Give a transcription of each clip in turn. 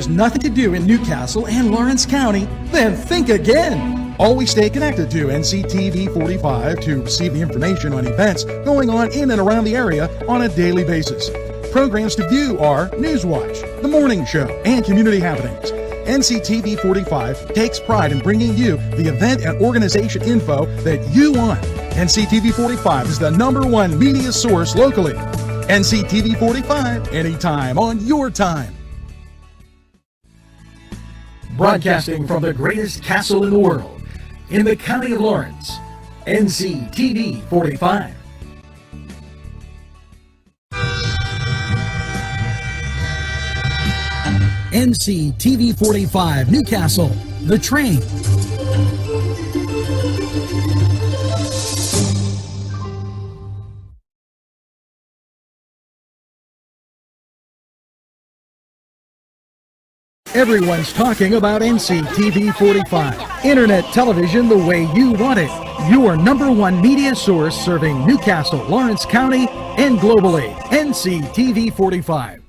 there's nothing to do in Newcastle and Lawrence County, then think again. Always stay connected to NCTV45 to receive the information on events going on in and around the area on a daily basis. Programs to view are Newswatch, The Morning Show, and Community Happenings. NCTV45 takes pride in bringing you the event and organization info that you want. NCTV45 is the #1 media source locally. NCTV45, anytime on your time. Broadcasting from the greatest castle in the world, in the county of Lawrence, NCTV45. NCTV45 Newcastle, The Train. Everyone's talking about NCTV45. Internet television the way you want it. Your #1 media source serving Newcastle, Lawrence County, and globally. NCTV45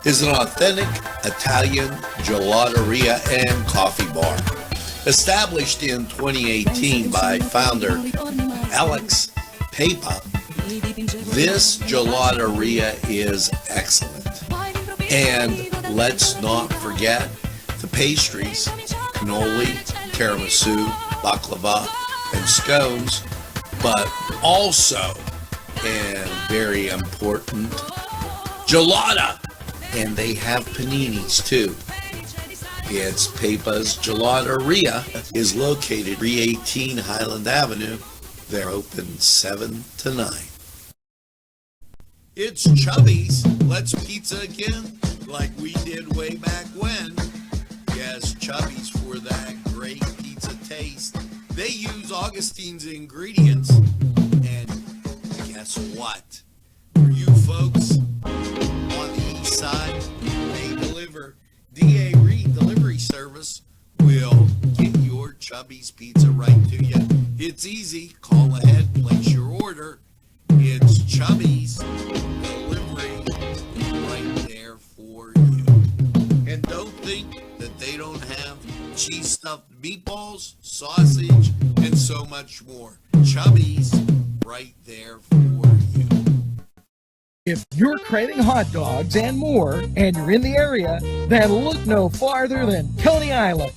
is an authentic Italian gelateria and coffee bar. Established in 2018 by founder Alex Papa, this gelateria is excellent. And let's not forget the pastries, cannoli, tiramisu, baklava, and scones, but also, and very important, gelata. And they have paninis too. It's Papa's Gelateria is located 318 Highland Avenue. They're open 7 to 9. It's Chubby's Let's Pizza again, like we did way back when. Yes, Chubby's for that great pizza taste. They use Augustine's ingredients, and guess what? For you folks on the east side, they deliver. DA Reed Delivery Service will get your Chubby's Pizza right to you. It's easy. Call ahead, place your order. It's Chubby's Delivery right there for you. And don't think that they don't have cheese stuffed meatballs, sausage, and so much more. Chubby's right there for you. If you're craving hot dogs and more, and you're in the area, then look no farther than Coney Island.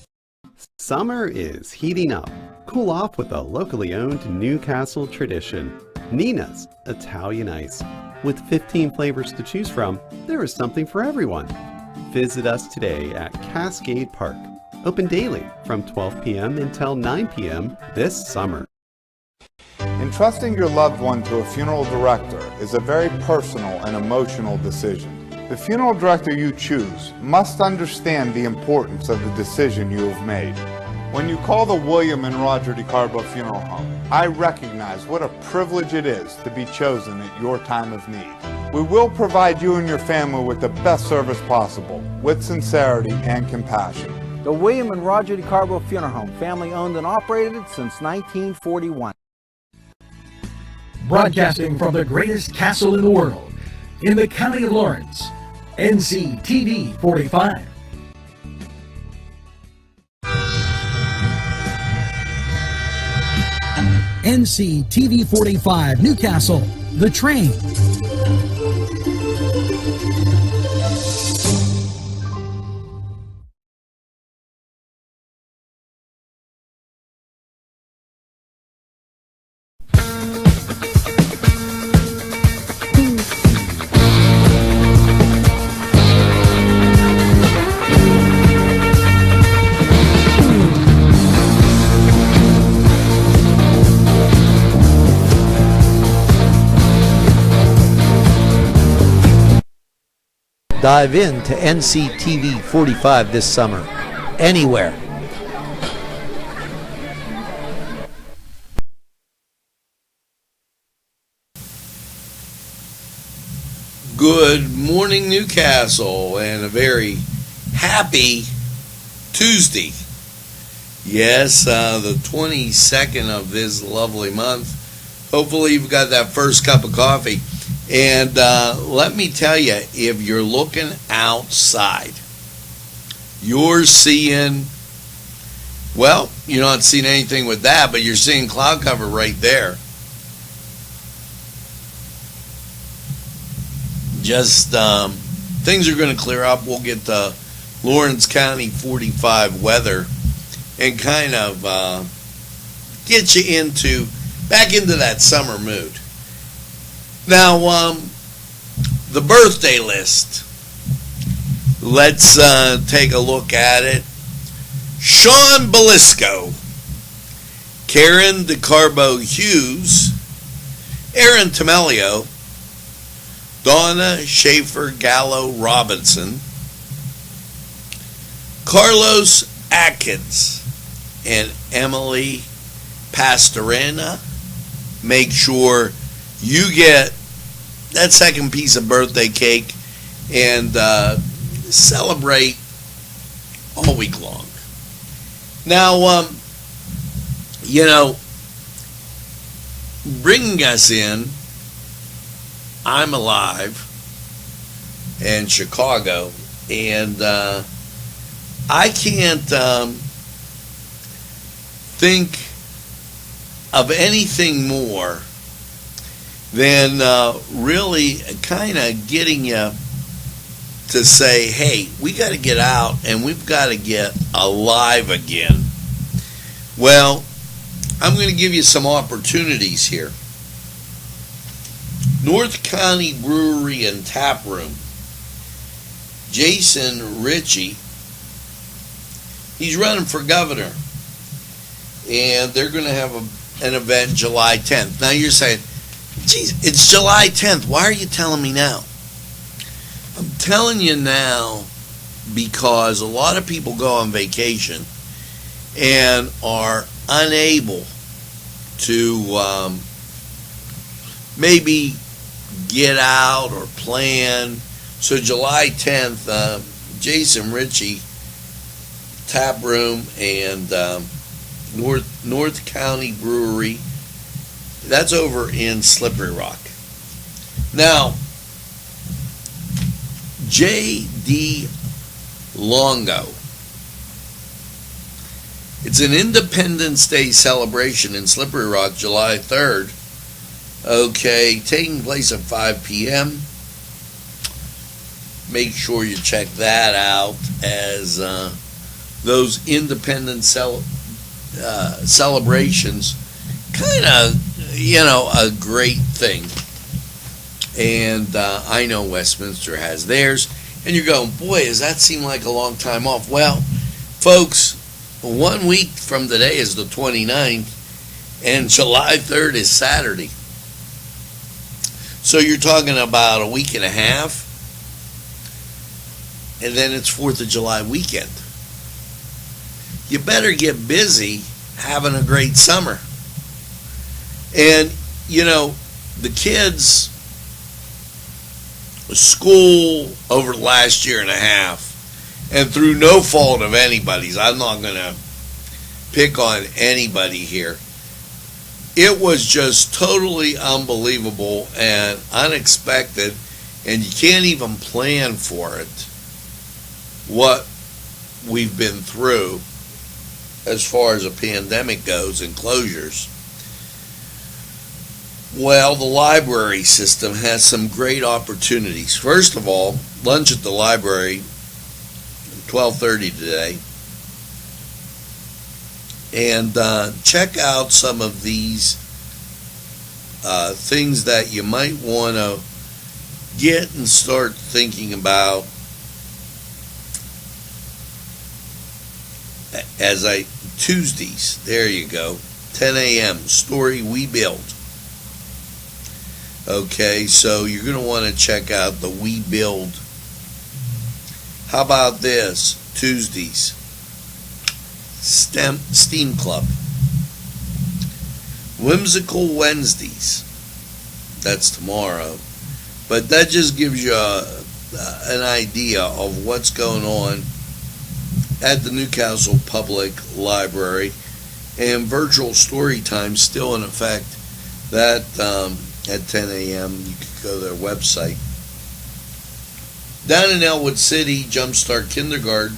Summer is heating up. Cool off with a locally owned Newcastle tradition, Nina's Italian Ice. With 15 flavors to choose from, there is something for everyone. Visit us today at Cascade Park. Open daily from 12 p.m. until 9 p.m. this summer. Entrusting your loved one to a funeral director is a very personal and emotional decision. The funeral director you choose must understand the importance of the decision you have made. When you call the William and Roger DeCarbo Funeral Home, I recognize what a privilege it is to be chosen at your time of need. We will provide you and your family with the best service possible, with sincerity and compassion. The William and Roger DeCarbo Funeral Home, family owned and operated since 1941. Broadcasting from the greatest castle in the world, in the county of Lawrence, NCTV45. NCTV45 Newcastle, The Train. Dive in to NCTV45 this summer, anywhere. Good morning, Newcastle, and a very happy Tuesday. Yes, the 22nd of this lovely month. Hopefully you've got that first cup of coffee. And let me tell you, if you're looking outside, you're seeing, well, you're not seeing anything with that, but you're seeing cloud cover right there. Just things are going to clear up. We'll get the Lawrence County 45 weather and kind of get you back into that summer mood. Now, the birthday list. Let's take a look at it. Sean Belisco, Karen DeCarbo Hughes, Aaron Tamelio, Donna Schaefer Gallo Robinson, Carlos Atkins, and Emily Pastorena. Make sure you get that second piece of birthday cake and celebrate all week long. Now, bringing us in, I'm Alive in Chicago, and I can't think of anything more than really kind of getting you to say, hey, we got to get out and we've got to get alive again. Well, I'm going to give you some opportunities here. North County Brewery and Tap Room. Jason Ritchie, he's running for governor, and they're going to have an event July 10th. Now you're saying, geez, it's July 10th. Why are you telling me now? I'm telling you now because a lot of people go on vacation and are unable to maybe get out or plan. So July 10th, Jason Ritchie, Tap Room, and North County Brewery. That's over in Slippery Rock. Now, J.D. Longo. It's an Independence Day celebration in Slippery Rock, July 3rd. Okay, taking place at 5 p.m. Make sure you check that out, as those independent celebrations, kind of, a great thing. And I know Westminster has theirs. And you're going, boy, does that seem like a long time off? Well, folks, 1 week from today is the 29th, and July 3rd is Saturday. So you're talking about a week and a half, and then it's 4th of July weekend. You better get busy having a great summer. And, the kids, school over the last year and a half, and through no fault of anybody's, I'm not going to pick on anybody here, it was just totally unbelievable and unexpected, and you can't even plan for it, what we've been through as far as a pandemic goes and closures. Well, the library system has some great opportunities. First of all, lunch at the library, 12:30 today. And check out some of these things that you might want to get and start thinking about Tuesdays. There you go. 10 a.m. Story We Build. Okay, so you're going to want to check out the We Build. How about this? Tuesdays. Steam Club. Whimsical Wednesdays. That's tomorrow. But that just gives you an idea of what's going on at the Newcastle Public Library. And virtual story time still in effect. That at 10 a.m. You can go to their website. Down in Elwood City, Jumpstart Kindergarten,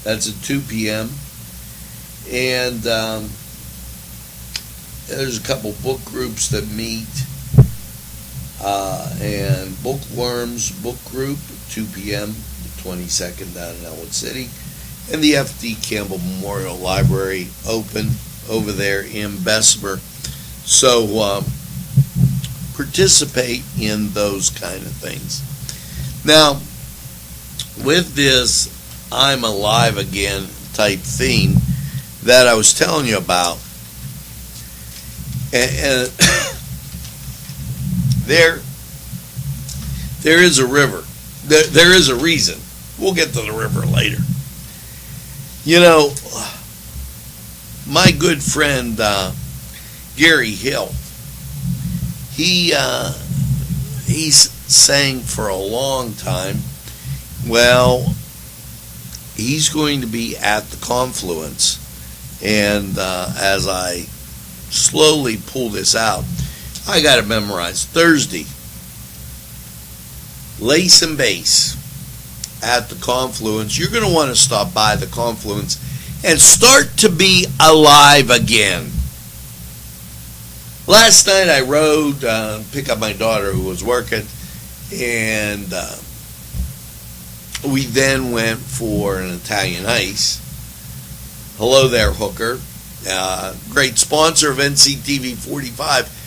that's at 2 p.m. And there's a couple book groups that meet. And Bookworms Book Group, 2 p.m., the 22nd, down in Elwood City. And the F.D. Campbell Memorial Library, open over there in Bessemer. So participate in those kind of things. Now, with this I'm Alive Again type theme that I was telling you about, and there is a river. There is a reason. We'll get to the river later. You know, my good friend Gary Hill, he's sang for a long time. Well, he's going to be at the Confluence, and as I slowly pull this out, I got to memorize Thursday, Lace and Bass at the Confluence. You're going to want to stop by the Confluence and start to be alive again. Last night I rode, pick up my daughter who was working, and we then went for an Italian ice. Hello there, Hooker. Great sponsor of Nctv45.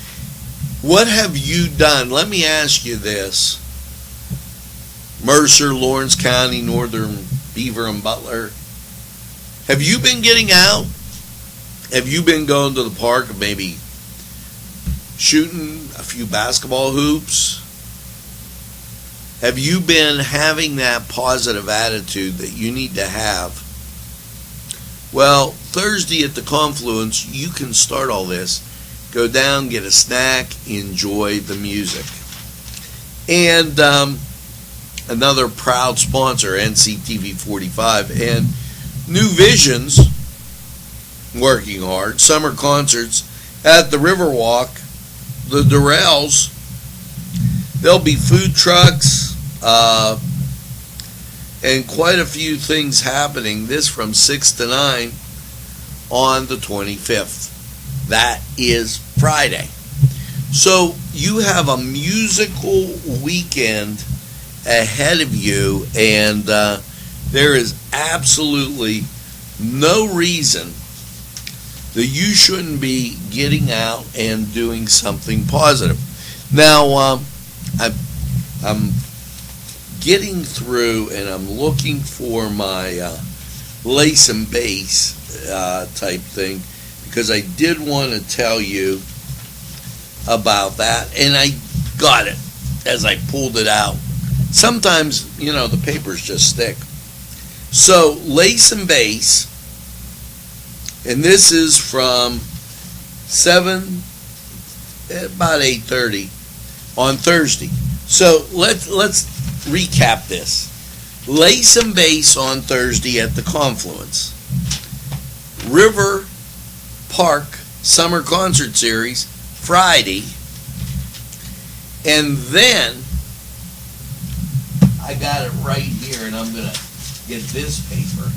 What have you done? Let me ask you this. Mercer, Lawrence County, Northern Beaver, and Butler. Have you been getting out? Have you been going to the park and maybe shooting a few basketball hoops? Have you been having that positive attitude that you need to have? Well, Thursday at the Confluence, you can start all this. Go down, get a snack, enjoy the music. And another proud sponsor, Nctv45, and New Visions, working hard. Summer concerts at the Riverwalk, the Durrells. There'll be food trucks, and quite a few things happening. This from 6 to 9 on the 25th. That is Friday. So you have a musical weekend ahead of you, and there is absolutely no reason that you shouldn't be getting out and doing something positive. Now, I'm getting through, and I'm looking for my lace and bass type thing, because I did want to tell you about that, and I got it as I pulled it out. Sometimes, you know, the papers just stick. So, lace and bass, and this is from 7, about 8:30 on Thursday. So let's recap this. Lace and Bass on Thursday at the Confluence. River Park Summer Concert Series Friday. And then I got it right here, and I'm going to get this paper.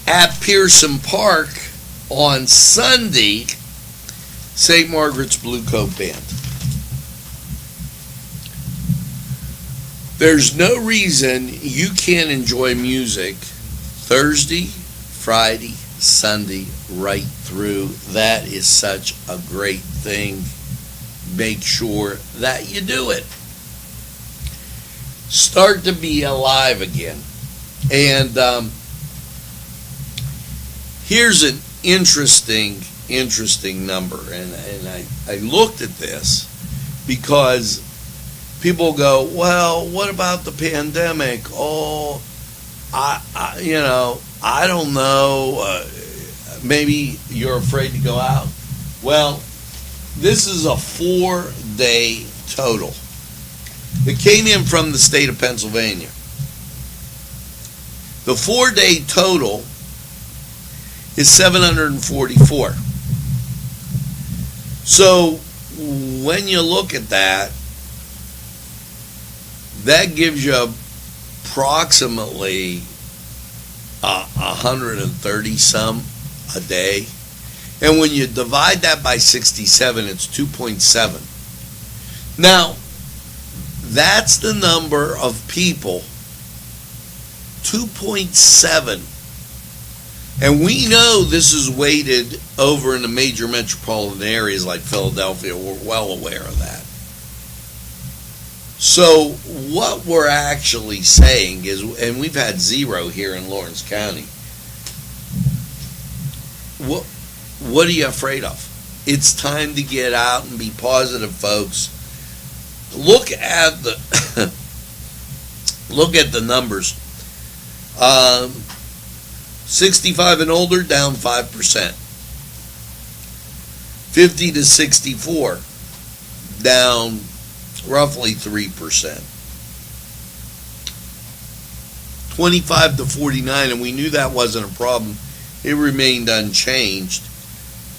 At Pearson Park on Sunday, St. Margaret's Blue Coat Band. There's no reason you can't enjoy music Thursday, Friday, Sunday, right through. That is such a great thing. Make sure that you do it. Start to be alive again. And here's an interesting number. And I looked at this because people go, well, what about the pandemic? Oh, I don't know. Maybe you're afraid to go out. Well, this is a 4-day total. It came in from the state of Pennsylvania. The 4-day total is 744. So when you look at that, that gives you approximately 130 some a day. And when you divide that by 67, it's 2.7. Now, that's the number of people, 2.7. And we know this is weighted over in the major metropolitan areas like Philadelphia. We're well aware of that. So what we're actually saying is, and we've had 0 here in Lawrence County, what are you afraid of? It's time to get out and be positive, folks. Look at the look at the numbers. 65 and older, down 5%. 50 to 64, down roughly 3%. 25 to 49, and we knew that wasn't a problem. It remained unchanged.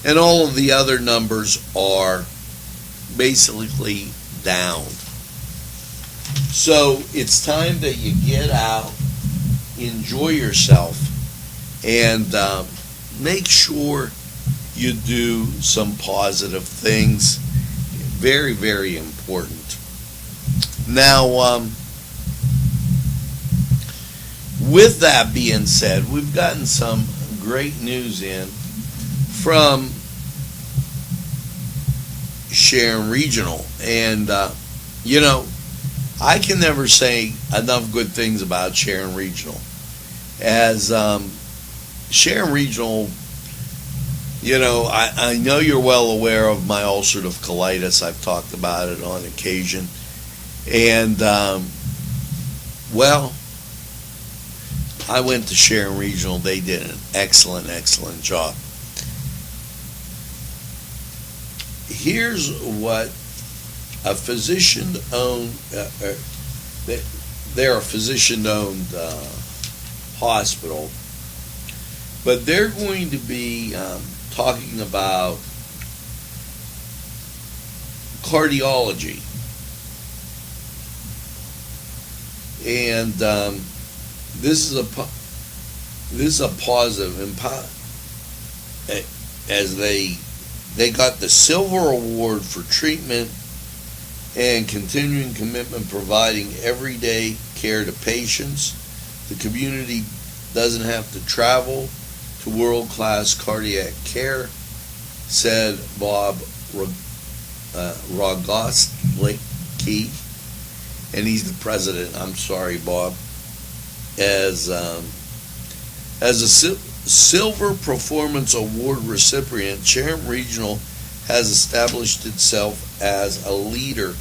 And all of the other numbers are basically down. So it's time that you get out, enjoy yourself, and make sure you do some positive things. Very, very important. Now, with that being said, we've gotten some great news in from Sharon Regional. And, I can never say enough good things about Sharon Regional. As Sharon Regional, I know you're well aware of my ulcerative colitis. I've talked about it on occasion. And, I went to Sharon Regional. They did an excellent, excellent job. Here's what a physician-owned, they're a physician-owned hospital, but they're going to be talking about cardiology. And this is a positive, as they got the Silver Award for treatment and continuing commitment providing everyday care to patients. The community doesn't have to travel to world-class cardiac care, said Bob Rogosky, and he's the president. I'm sorry, Bob. As a Silver Performance Award recipient, Sharon Regional has established itself as a leader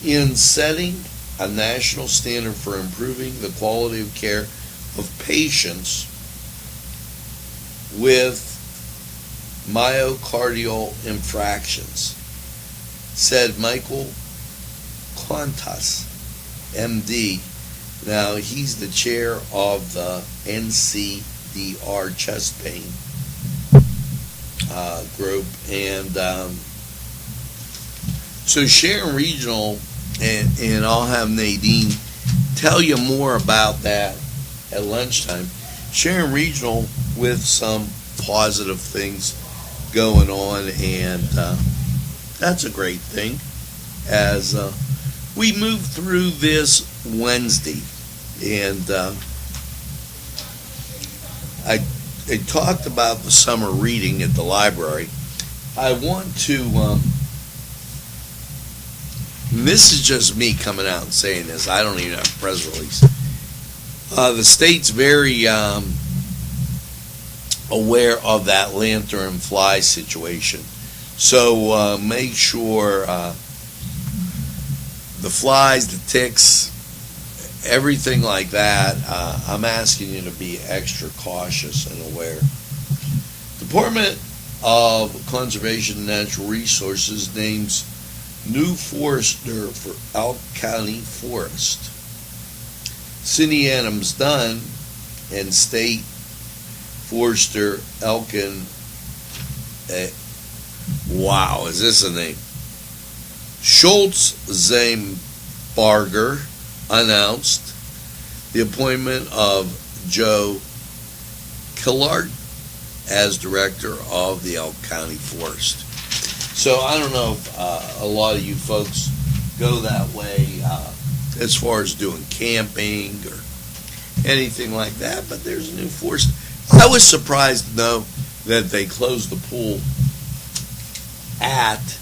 in setting a national standard for improving the quality of care of patients with myocardial infarctions, said Michael Qantas, MD. Now, he's the chair of the NCDR chest pain group. And so Sharon Regional, and I'll have Nadine tell you more about that at lunchtime. Sharon Regional with some positive things going on, and that's a great thing as we move through this Wednesday. And I talked about the summer reading at the library. I want to, and this is just me coming out and saying this, I don't even have a press release. The state's very aware of that lantern fly situation. So make sure the flies, the ticks, everything like that, I'm asking you to be extra cautious and aware. Department of Conservation and Natural Resources names new forester for Elk County Forest. Cindy Adams Dunn and State Forester Elkin, wow, is this a name? Schultz-Zaimbarger announced the appointment of Joe Killard as director of the Elk County Forest. So I don't know if a lot of you folks go that way as far as doing camping or anything like that, but there's a new forest. I was surprised to know that they closed the pool at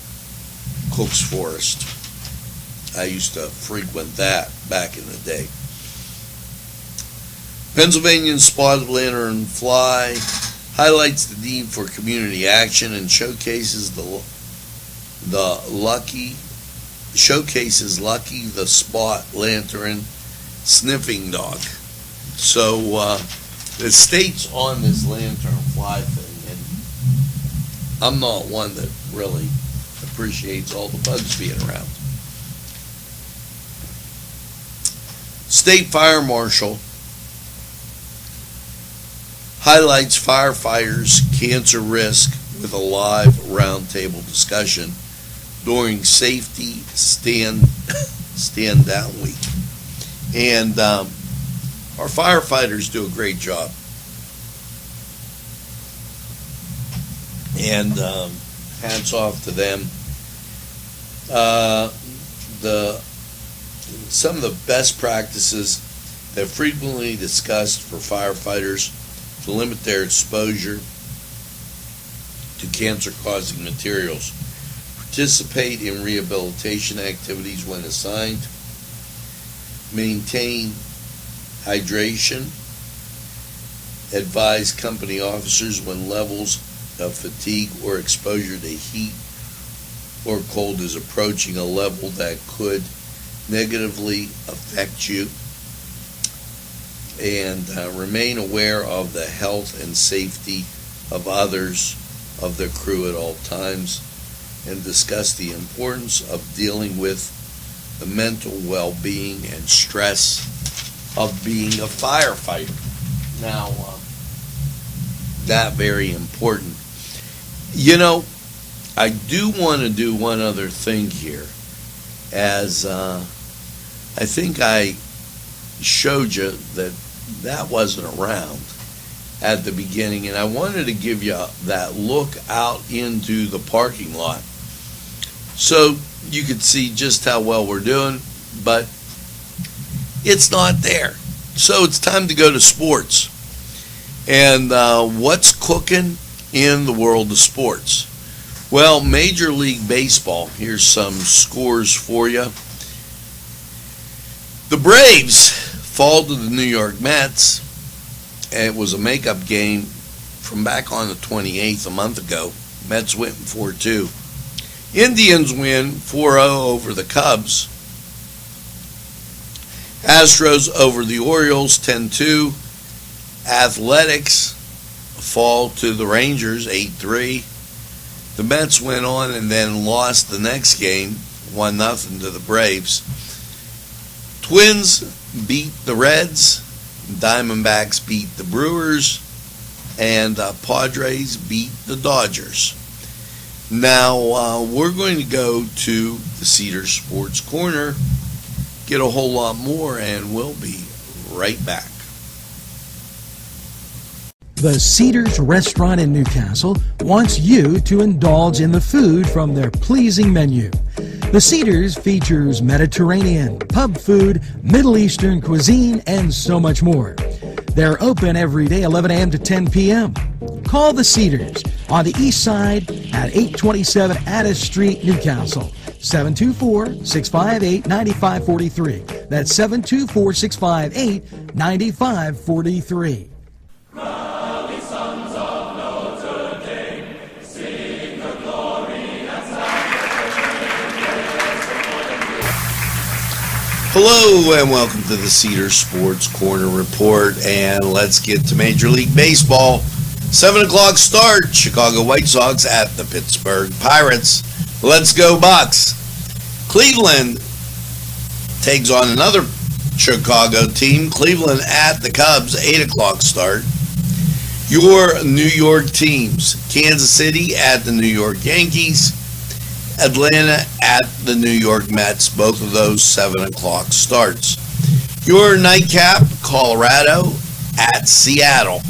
Cook's Forest. I used to frequent that back in the day. Pennsylvanian spotted lanternfly highlights the need for community action and showcases Lucky the spot lantern sniffing dog. So the state's on this lanternfly thing, and I'm not one that really appreciates all the bugs being around. State Fire Marshal highlights firefighters' cancer risk with a live roundtable discussion during Safety Stand Down Week. And our firefighters do a great job. And hats off to them. Some of the best practices that frequently discussed for firefighters to limit their exposure to cancer-causing materials. Participate in rehabilitation activities when assigned. Maintain hydration. Advise company officers when levels of fatigue or exposure to heat or cold is approaching a level that could negatively affect you. And remain aware of the health and safety of others, of the crew at all times, and discuss the importance of dealing with the mental well-being and stress of being a firefighter. Now, that very important. You know, I do want to do one other thing here, as I think I showed you that wasn't around at the beginning, and I wanted to give you that look out into the parking lot so you could see just how well we're doing, but it's not there. So it's time to go to sports. And what's cooking in the world of sports? Well, Major League Baseball, here's some scores for you. The Braves fall to the New York Mets. It was a makeup game from back on the 28th, a month ago. Mets win 4-2. Indians win 4-0 over the Cubs. Astros over the Orioles 10-2. Athletics fall to the Rangers 8-3. The Mets went on and then lost the next game 1-0 to the Braves. Twins beat the Reds. Diamondbacks beat the Brewers. And Padres beat the Dodgers. Now, we're going to go to the Cedar Sports Corner, get a whole lot more, and we'll be right back. The Cedars Restaurant in Newcastle wants you to indulge in the food from their pleasing menu. The Cedars features Mediterranean, pub food, Middle Eastern cuisine, and so much more. They're open every day, 11 a.m. to 10 p.m. Call the Cedars on the east side at 827 Addis Street, Newcastle. 724-658-9543. That's 724-658-9543. Hello and welcome to the Cedar Sports Corner Report, and let's get to Major League Baseball. 7 o'clock start, Chicago White Sox at the Pittsburgh Pirates. Let's go Bucks. Cleveland takes on another Chicago team. Cleveland at the Cubs, 8 o'clock start. Your New York teams. Kansas City at the New York Yankees. Atlanta at the New York Mets, both of those 7 o'clock starts. Your nightcap, Colorado at Seattle.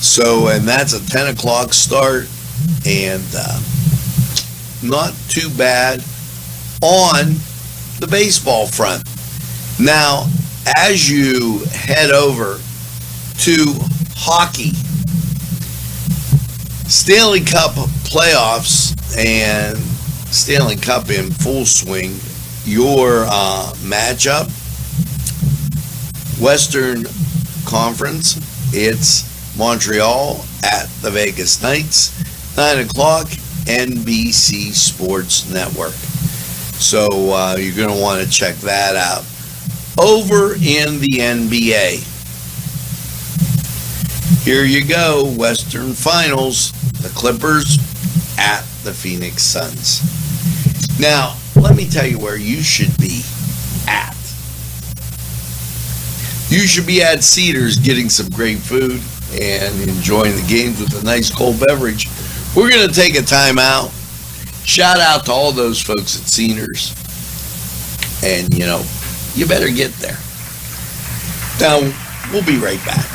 So, and that's a 10 o'clock start, and not too bad on the baseball front. Now, as you head over to hockey, Stanley Cup playoffs and Stanley Cup in full swing. Your matchup, Western Conference, it's Montreal at the Vegas Knights, 9 o'clock, NBC Sports Network. So you're going to want to check that out. Over in the NBA, here you go, Western Finals, the Clippers at the Phoenix Suns. Now, let me tell you where you should be at. You should be at Cedars getting some great food and enjoying the games with a nice cold beverage. We're going to take a time out. Shout out to all those folks at Cedars. And, you better get there. Now, we'll be right back.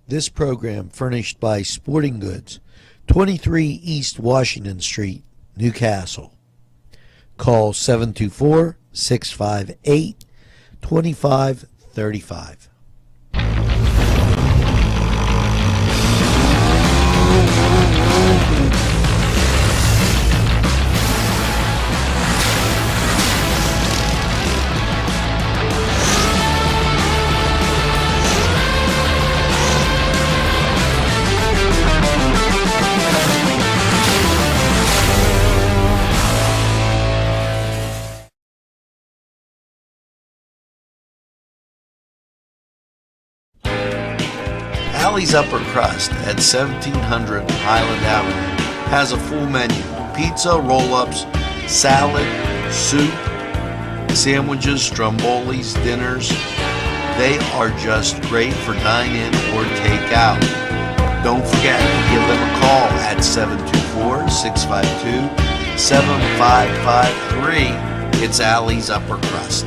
This program furnished by Sporting Goods, 23 East Washington Street, Newcastle. Call 724-658-2535. Alley's Upper Crust at 1700 Highland Avenue has a full menu: pizza, roll-ups, salad, soup, sandwiches, strombolis, dinners. They are just great for dine-in or take-out. Don't forget to give them a call at 724-652-7553. It's Alley's Upper Crust.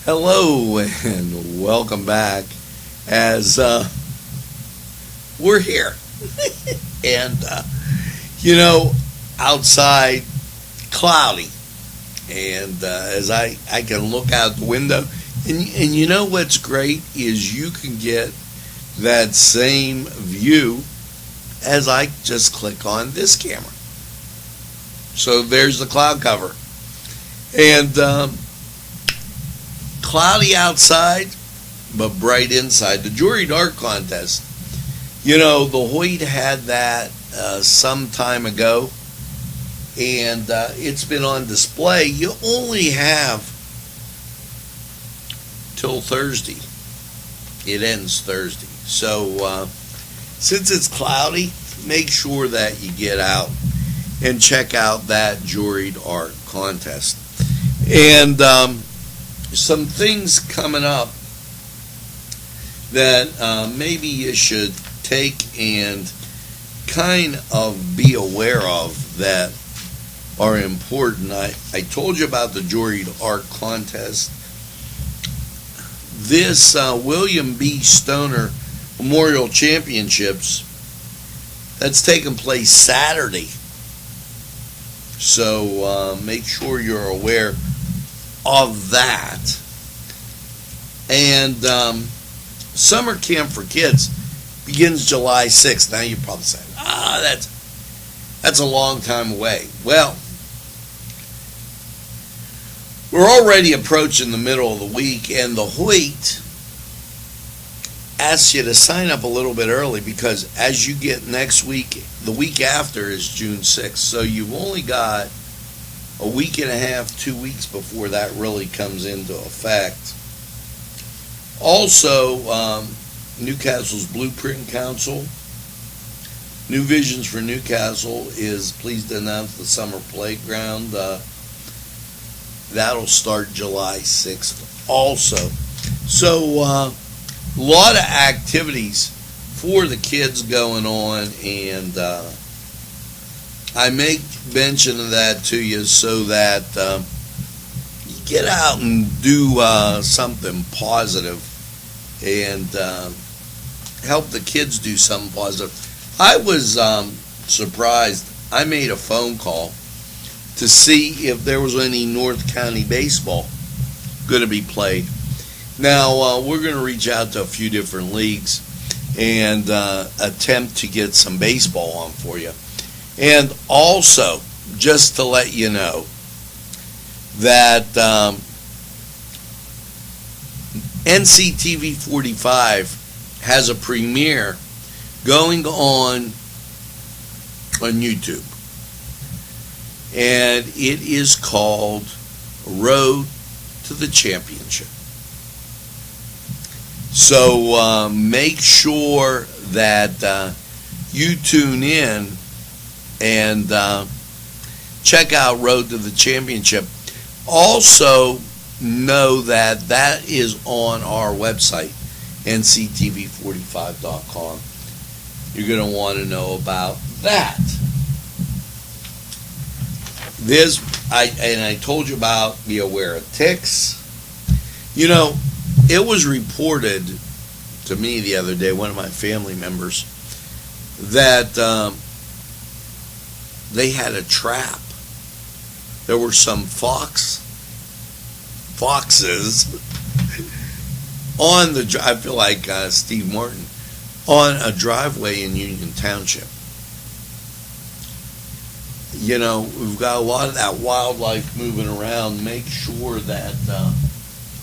Hello and welcome back as we're here. And, outside cloudy. And as I can look out the window, and you know what's great is you can get that same view as I just click on this camera. So there's the cloud cover. And cloudy outside, but bright inside. The Jewelry Dart Contest, the Hoyt had that some time ago, and it's been on display. You only have till Thursday. It ends Thursday. So since it's cloudy, make sure that you get out and check out that Jewelry Dart Contest. And some things coming up that maybe you should take and kind of be aware of that are important. I told you about the Jewelry Dart Contest. This William B. Stoner Memorial Championships, that's taking place Saturday. So make sure you're aware of that. And summer camp for kids begins July 6th. Now you probably say, that's a long time away. Well, we're already approaching the middle of the week, and the Hoyt asks you to sign up a little bit early, because as you get next week, the week after is June 6th, so you've only got a week and a half, 2 weeks before that really comes into effect. Also, Newcastle's Blueprint Council New Visions for Newcastle is pleased to announce the summer playground. That'll start July 6th also. So a lot of activities for the kids going on, and I make mention of that to you so that you get out and do something positive and help the kids do something positive. I was surprised. I made a phone call to see if there was any North County baseball going to be played. Now, we're going to reach out to a few different leagues and attempt to get some baseball on for you. And also, just to let you know that Nctv45 has a premiere going on YouTube. And it is called Road to the Championship. So make sure that you tune in and check out Road to the Championship. Also know that that is on our website, nctv45.com. You're going to want to know about that. I told you about be aware of ticks. You know, it was reported to me the other day, one of my family members, that they had a trap. There were some foxes on the, I feel like Steve Martin, on a driveway in Union Township. You know, we've got a lot of that wildlife moving around. Make sure that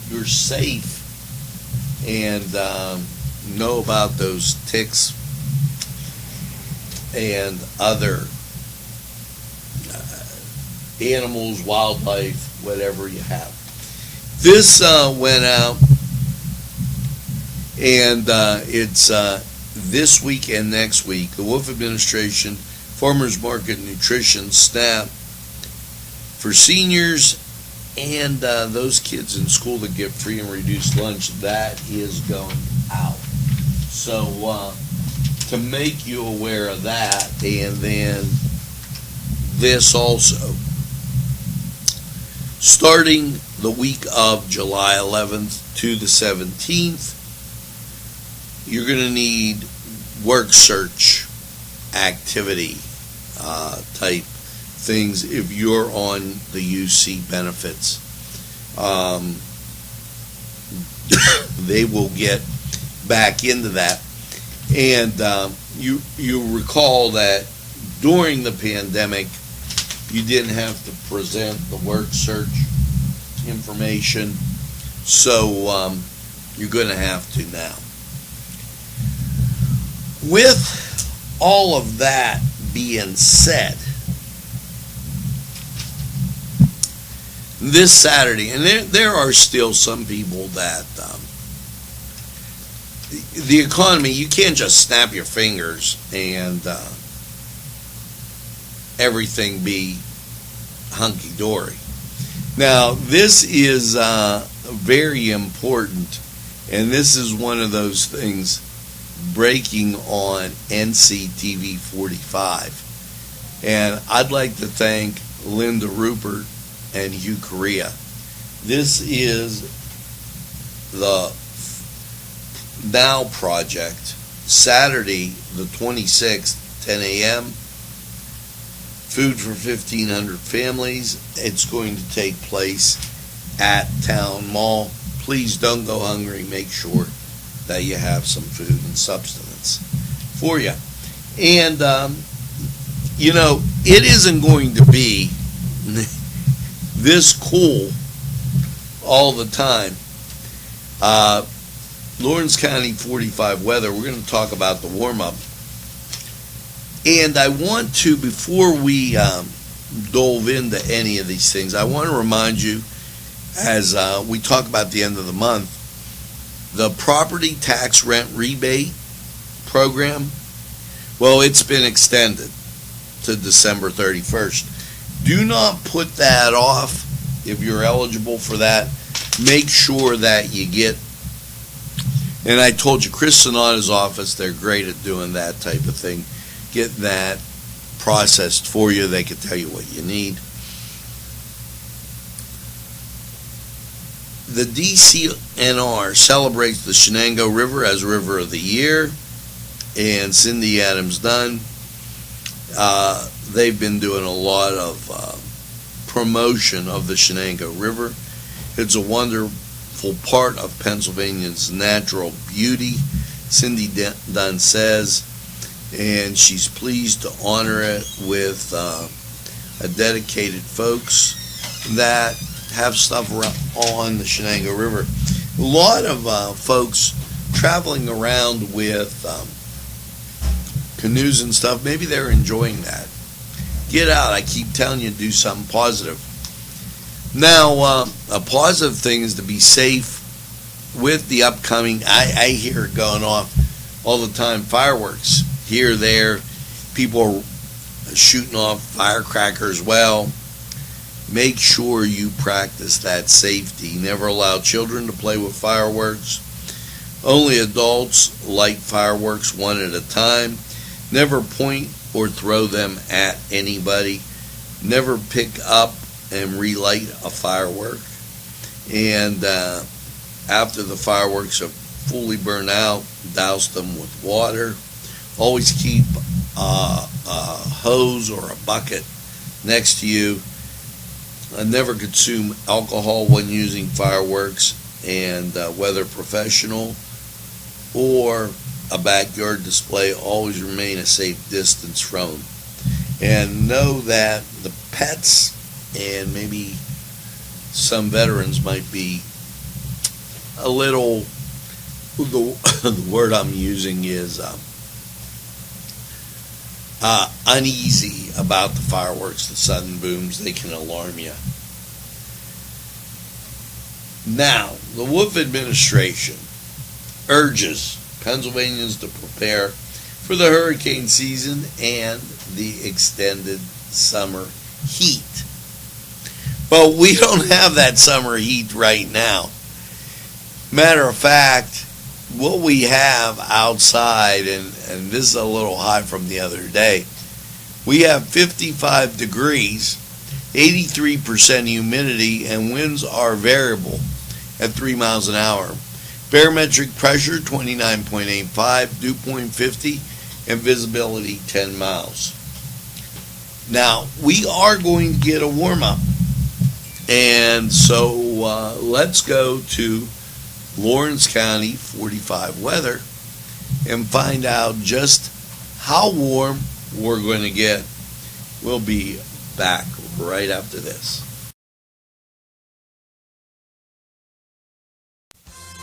you're safe and know about those ticks and other animals, wildlife, whatever you have. This went out, and it's this week and next week. The Wolf Administration Farmers Market Nutrition staff for seniors and those kids in school that get free and reduced lunch, that is going out. So to make you aware of that, and then this also, starting the week of July 11th to the 17th, you're going to need work search activity type things if you're on the UC benefits. They will get back into that. And you recall that during the pandemic, you didn't have to present the work search information, so you're going to have to now. With all of that being said, this Saturday, and there are still some people that the economy, you can't just snap your fingers and everything be hunky-dory. Now, this is very important, and this is one of those things breaking on Nctv45. And I'd like to thank Linda Rupert and Hugh Correa. This is the Now Project, Saturday the 26th, 10 a.m. Food for 1,500 families. It's going to take place at Town Mall. Please don't go hungry. Make sure that you have some food and substance for you. And, you know, it isn't going to be this cool all the time. Lawrence County 45 weather, we're going to talk about the warm-up. And I want to, before we dove into any of these things, I want to remind you, as we talk about the end of the month, the property tax rent rebate program Well, it's been extended to December 31st. Do not put that off. If you're eligible for that, make sure that you get, and I told you, Chris Sonata's office, they're great at doing that type of thing. Get that processed for you. They can tell you what you need. The DCNR celebrates the Shenango River as River of the Year, and Cindy Adams Dunn, they've been doing a lot of promotion of the Shenango River. It's a wonderful part of Pennsylvania's natural beauty, Cindy Dunn says, and she's pleased to honor it with a dedicated folks that have stuff on the Shenango River. A lot of folks traveling around with canoes and stuff, maybe they're enjoying that. Get out. I keep telling you, do something positive. Now, a positive thing is to be safe with the upcoming, I hear it going off all the time, fireworks. Here, there, people are shooting off firecrackers. Well, make sure you practice that safety. Never allow children to play with fireworks. Only adults light fireworks one at a time. Never point or throw them at anybody. Never pick up and relight a firework. And after the fireworks are fully burned out, douse them with water. Always keep a hose or a bucket next to you. Never consume alcohol when using fireworks, and whether professional or a backyard display, always remain a safe distance from them. And know that the pets and maybe some veterans might be a little, the word I'm using is uneasy about the fireworks, the sudden booms. They can alarm you. Now, the Wolf administration urges Pennsylvanians to prepare for the hurricane season and the extended summer heat. But we don't have that summer heat right now. Matter of fact, what we have outside, and this is a little hot from the other day, we have 55 degrees, 83% humidity, and winds are variable at 3 miles an hour. Barometric pressure 29.85, dew point 50, and visibility 10 miles. Now, we are going to get a warm-up, and so let's go to Lawrence County 45 weather and find out just how warm we're going to get. We'll be back right after this.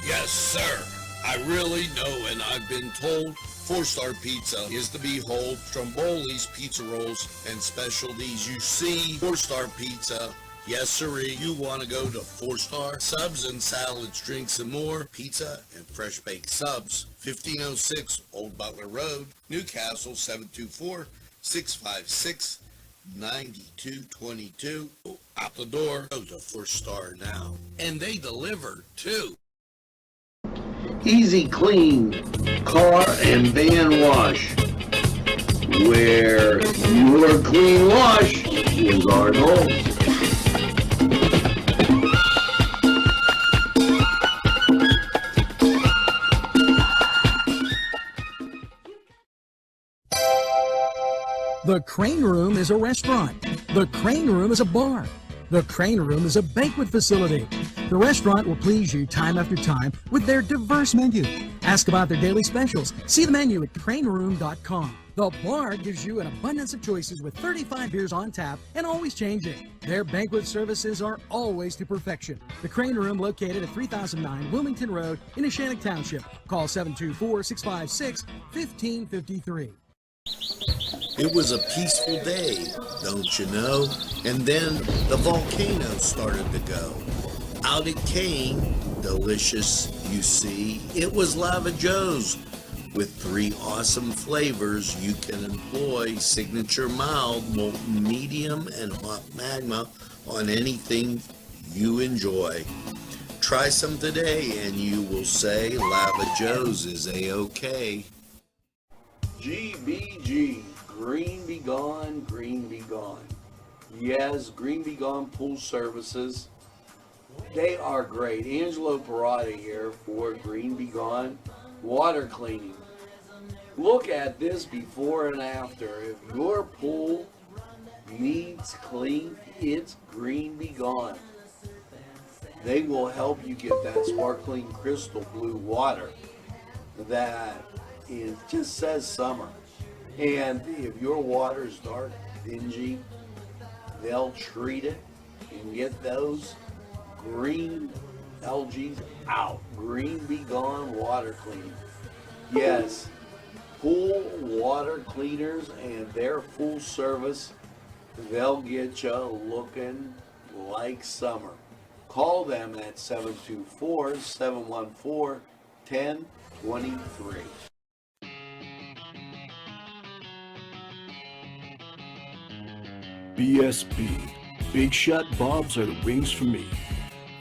Yes, sir. I really know, and I've been told 4-Star Pizza is to behold. Stromboli's Pizza Rolls and specialties. You see, 4-Star Pizza. Yes, sirree. You want to go to 4-Star subs and salads, drinks, and more. Pizza and fresh baked subs. 1506 Old Butler Road, Newcastle, 724-656-9222. Out the door. Go to 4-Star now. And they deliver, too. Easy Clean Car and Van Wash, where your clean wash is our goal. The Crane Room is a restaurant. The Crane Room is a bar. The Crane Room is a banquet facility. The restaurant will please you time after time with their diverse menu. Ask about their daily specials. See the menu at craneroom.com. The bar gives you an abundance of choices with 35 beers on tap and always changing. Their banquet services are always to perfection. The Crane Room, located at 3009 Wilmington Road in Neshannock Township. Call 724-656-1553. It was a peaceful day, don't you know? And then the volcano started to go. Out it came, delicious, you see. It was Lava Joe's. With 3 awesome flavors, you can employ signature mild, molten medium, and hot magma on anything you enjoy. Try some today and you will say Lava Joe's is A-OK. GBG, Green Be Gone, Green Be Gone. Yes, Green Be Gone Pool Services. They are great. Angelo Perrotta here for Green Be Gone Water Cleaning. Look at this before and after. If your pool needs clean, it's Green Be Gone. They will help you get that sparkling crystal blue water that it just says summer. And if your water is dark, dingy, they'll treat it and get those green algae out. Green Be Gone Water Cleaning. Yes, pool water cleaners, and they're full service. They'll get you looking like summer. Call them at 724-714-1023. BSB. Big Shot Bobs are the wings for me.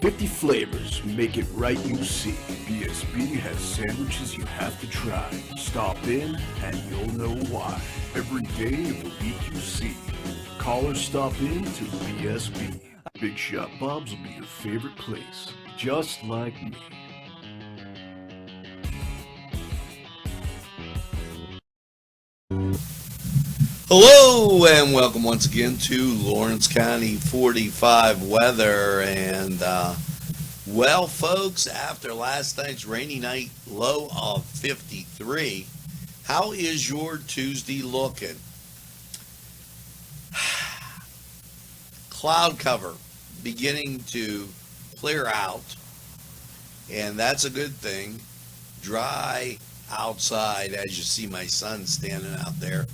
50 flavors, make it right, you see. BSB has sandwiches you have to try. Stop in and you'll know why. Every day of the week you see. Call or stop in to BSB. Big Shot Bobs will be your favorite place, just like me. Hello and welcome once again to Lawrence County 45 weather. And well, folks, after last night's rainy night low of 53, how is your Tuesday looking? Cloud cover beginning to clear out, and that's a good thing. Dry outside, as you see my son standing out there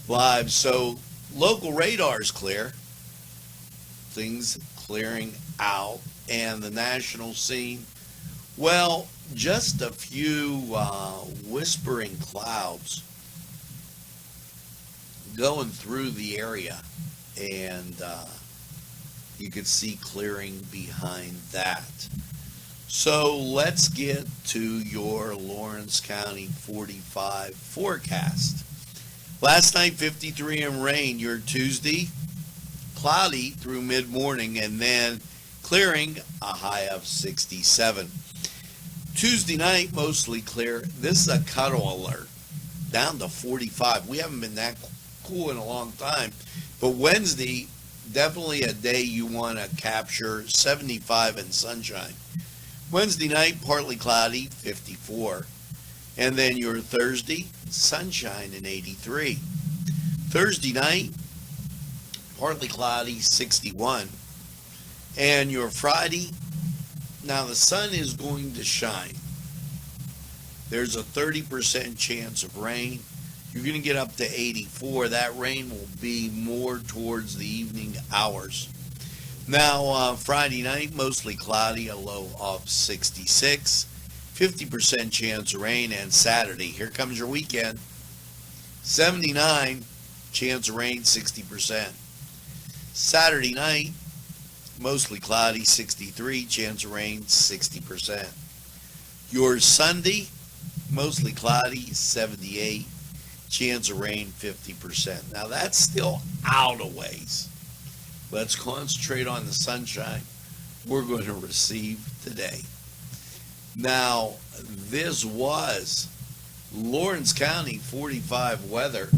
live. So local radar is clear, things clearing out, and the national scene, well, just a few whispering clouds going through the area, and you could see clearing behind that. So let's get to your Lawrence County 45 forecast. Last night, 53 and rain. Your Tuesday, cloudy through mid-morning, and then clearing, a high of 67. Tuesday night, mostly clear. This is a cuddle alert, down to 45. We haven't been that cool in a long time. But Wednesday, definitely a day you want to capture, 75 and sunshine. Wednesday night, partly cloudy, 54. And then your Thursday, sunshine and 83. Thursday night, partly cloudy, 61. And your Friday, now the sun is going to shine. There's a 30% chance of rain. You're going to get up to 84. That rain will be more towards the evening hours. Now, Friday night, mostly cloudy, a low of 66. 50% chance of rain. And Saturday, here comes your weekend. 79 chance of rain, 60%. Saturday night, mostly cloudy, 63 chance of rain, 60%. Your Sunday, mostly cloudy, 78 chance of rain, 50%. Now that's still out a ways. Let's concentrate on the sunshine we're going to receive today. Now, this was Lawrence County 45 weather.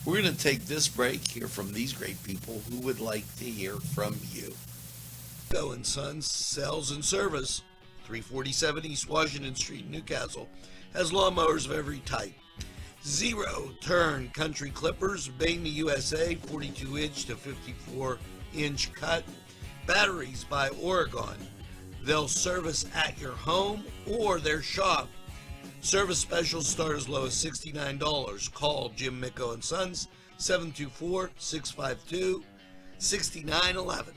We're going to take this break, hear from these great people who would like to hear from you. Go and Sons Sales and Service, 347 East Washington Street, Newcastle, has lawnmowers of every type. Zero turn country clippers, Bamey USA, 42-inch to 54-inch cut. Batteries by Oregon. They'll service at your home or their shop. Service specials start as low as $69. Call Jim Micco and Sons, 724-652-6911.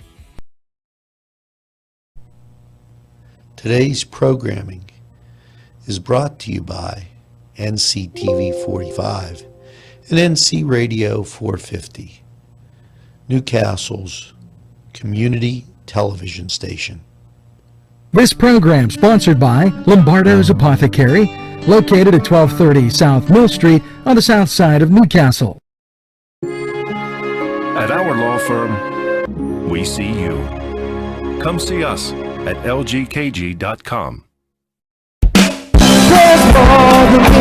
Today's programming is brought to you by NCTV45, and NC Radio 450, Newcastle's community television station. This program sponsored by Lombardo's Apothecary, located at 1230 South Mill Street on the south side of Newcastle. At our law firm, we see you. Come see us at lgkg.com. There's more than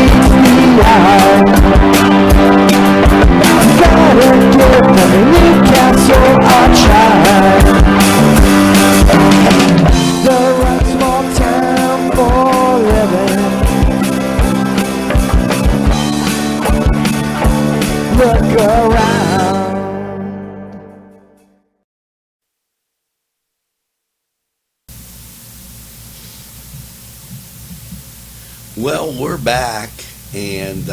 meets the eye. Gotta give the Newcastle a try. The right small town for living. Look around. Well, we're back, and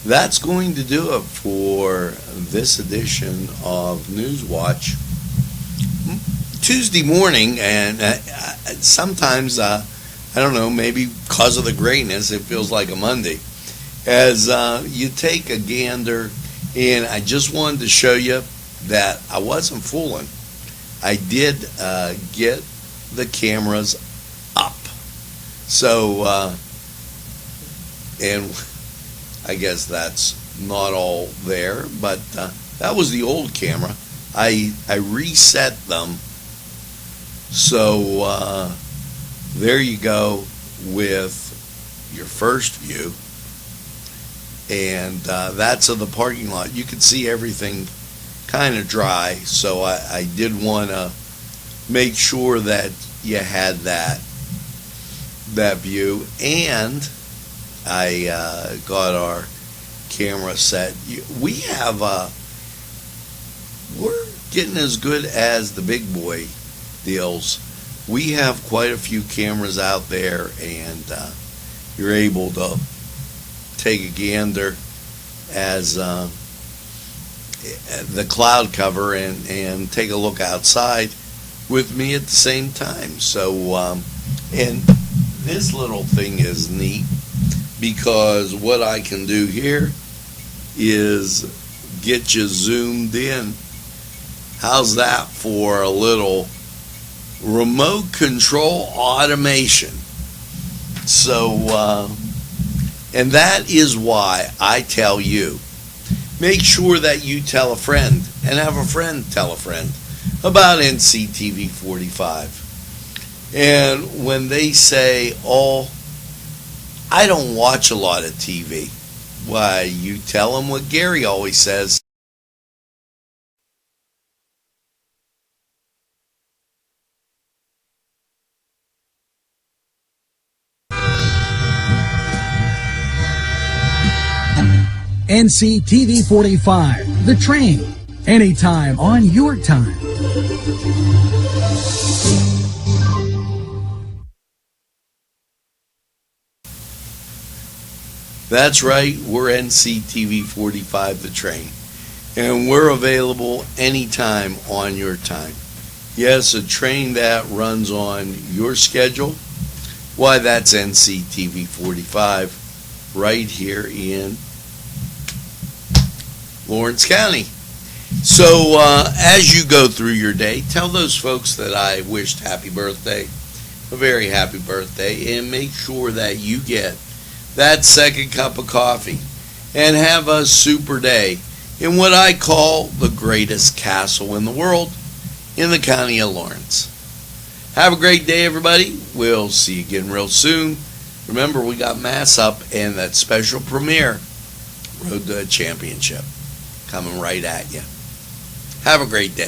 that's going to do it for this edition of Newswatch. Tuesday morning, and sometimes, I don't know, maybe because of the greatness, it feels like a Monday. As you take a gander, and I just wanted to show you that I wasn't fooling. I did get the cameras up. So, and I guess that's not all there, but that was the old camera. I reset them. So there you go with your first view. And that's of the parking lot. You can see everything kind of dry, so I did want to make sure that you had that view. And I got our camera set. We have we're getting as good as the big boy deals. We have quite a few cameras out there, and you're able to take a gander as the cloud cover and take a look outside with me at the same time. So and this little thing is neat, because what I can do here is get you zoomed in. How's that for a little remote control automation? So and that is why I tell you, make sure that you tell a friend and have a friend tell a friend about NCTV45. And when they say, oh, I don't watch a lot of TV, why, you tell them what Gary always says. NCTV45, The Train, anytime on your time. That's right, we're NCTV45 The Train, and we're available anytime on your time. Yes, a train that runs on your schedule. Why, that's NCTV45 right here in Lawrence County. So as you go through your day, tell those folks that I wished happy birthday, a very happy birthday, and make sure that you get that second cup of coffee and have a super day in what I call the greatest castle in the world, in the county of Lawrence. Have a great day, everybody. We'll see you again real soon. Remember, we got Mass up and that special premiere, Road to a Championship, coming right at you. Have a great day.